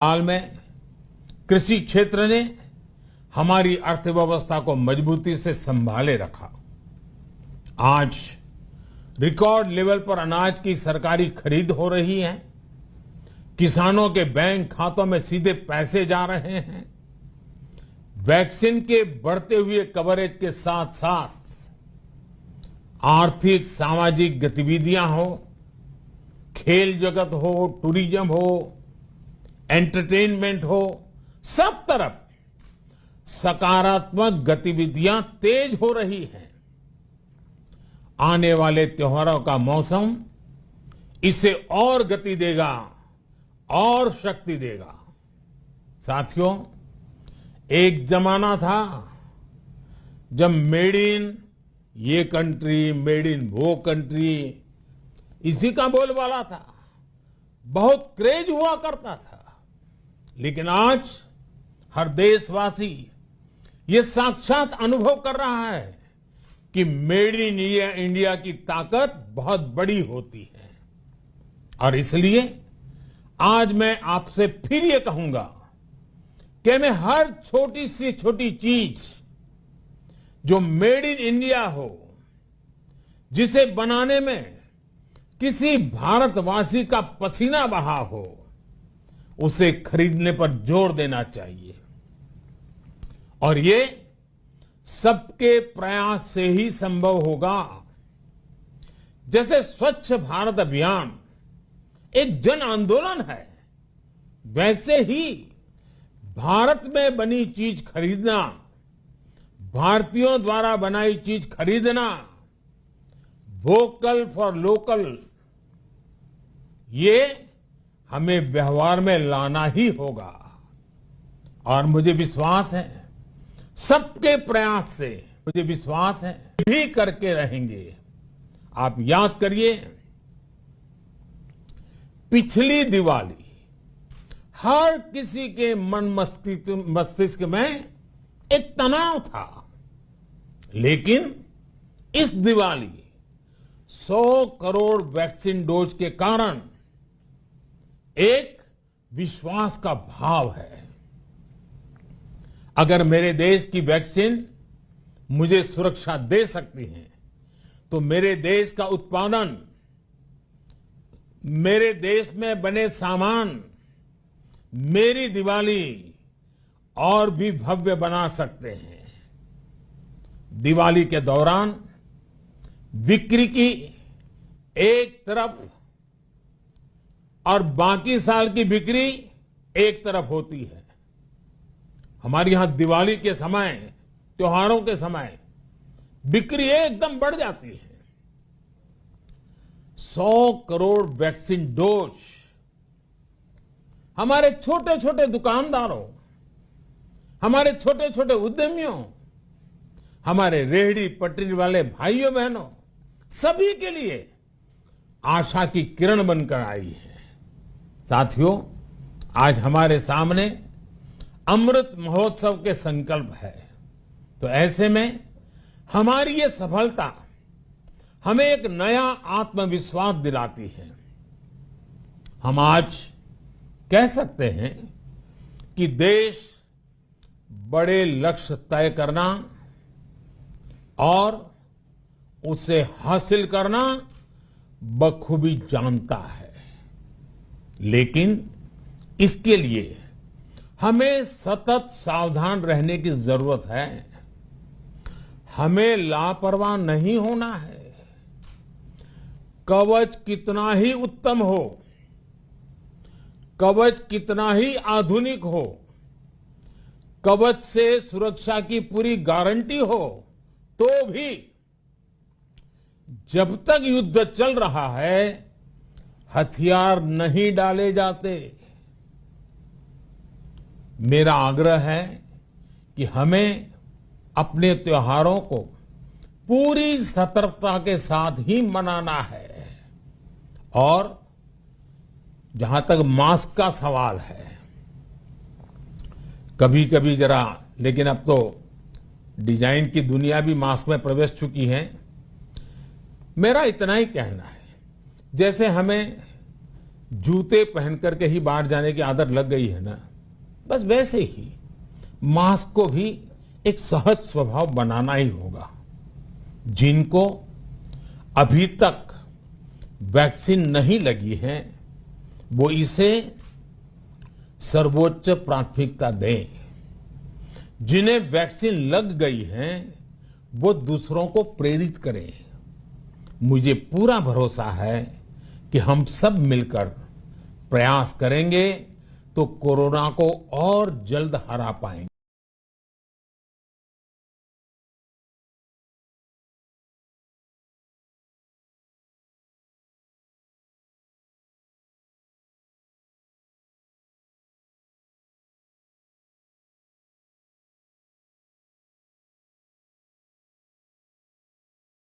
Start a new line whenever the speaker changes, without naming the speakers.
हाल में कृषि क्षेत्र ने हमारी अर्थव्यवस्था को मजबूती से संभाले रखा। आज रिकॉर्ड लेवल पर अनाज की सरकारी खरीद हो रही है, किसानों के बैंक खातों में सीधे पैसे जा रहे हैं। वैक्सीन के बढ़ते हुए कवरेज के साथ साथ आर्थिक सामाजिक गतिविधियां हो, खेल जगत हो, टूरिज्म हो, एंटरटेनमेंट हो, सब तरफ सकारात्मक गतिविधियां तेज हो रही हैं। आने वाले त्योहारों का मौसम इसे और गति देगा और शक्ति देगा। साथियों, एक जमाना था जब मेड इन ये कंट्री, मेड इन वो कंट्री, इसी का बोलबाला था, बहुत क्रेज हुआ करता था। लेकिन आज हर देशवासी ये साक्षात अनुभव कर रहा है कि मेड इन इंडिया की ताकत बहुत बड़ी होती है। और इसलिए आज मैं आपसे फिर ये कहूंगा कि मैं हर छोटी से छोटी चीज जो मेड इन इंडिया हो, जिसे बनाने में किसी भारतवासी का पसीना बहा हो, उसे खरीदने पर जोर देना चाहिए। और ये सबके प्रयास से ही संभव होगा। जैसे स्वच्छ भारत अभियान एक जन आंदोलन है, वैसे ही भारत में बनी चीज खरीदना, भारतीयों द्वारा बनाई चीज खरीदना, वोकल फॉर लोकल, ये हमें व्यवहार में लाना ही होगा। और मुझे विश्वास है, सबके प्रयास से मुझे विश्वास है भी करके रहेंगे। आप याद करिए, पिछली दिवाली हर किसी के मन मस्तिष्क में एक तनाव था, लेकिन इस दिवाली 100 करोड़ वैक्सीन डोज के कारण एक विश्वास का भाव है। अगर मेरे देश की वैक्सीन मुझे सुरक्षा दे सकती है, तो मेरे देश का उत्पादन, मेरे देश में बने सामान मेरी दिवाली और भी भव्य बना सकते हैं। दिवाली के दौरान बिक्री की एक तरफ और बाकी साल की बिक्री एक तरफ होती है। हमारे यहां दिवाली के समय, त्योहारों के समय बिक्री एकदम बढ़ जाती है। 100 करोड़ वैक्सीन डोज हमारे छोटे छोटे दुकानदारों, हमारे छोटे छोटे उद्यमियों, हमारे रेहड़ी पटरी वाले भाइयों बहनों, सभी के लिए आशा की किरण बनकर आई है। साथियों, आज हमारे सामने अमृत महोत्सव के संकल्प है, तो ऐसे में हमारी ये सफलता हमें एक नया आत्मविश्वास दिलाती है। हम आज कह सकते हैं कि देश बड़े लक्ष्य तय करना और उसे हासिल करना बखूबी जानता है, लेकिन इसके लिए हमें सतत सावधान रहने की जरूरत है। हमें लापरवाह नहीं होना है। कवच कितना ही उत्तम हो, कवच कितना ही आधुनिक हो, कवच से सुरक्षा की पूरी गारंटी हो, तो भी जब तक युद्ध चल रहा है, हथियार नहीं डाले जाते। मेरा आग्रह है कि हमें अपने त्योहारों को पूरी सतर्कता के साथ ही मनाना है। और जहां तक मास्क का सवाल है, कभी कभी जरा, लेकिन अब तो डिजाइन की दुनिया भी मास्क में प्रवेश चुकी है। मेरा इतना ही कहना है, जैसे हमें जूते पहन करके ही बाहर जाने की आदत लग गई है ना, बस वैसे ही मास्क को भी एक सहज स्वभाव बनाना ही होगा। जिनको अभी तक वैक्सीन नहीं लगी है वो इसे सर्वोच्च प्राथमिकता दें। जिन्हें वैक्सीन लग गई है वो दूसरों को प्रेरित करें। मुझे पूरा भरोसा है कि हम सब मिलकर प्रयास करेंगे तो कोरोना को और जल्द हरा पाएंगे।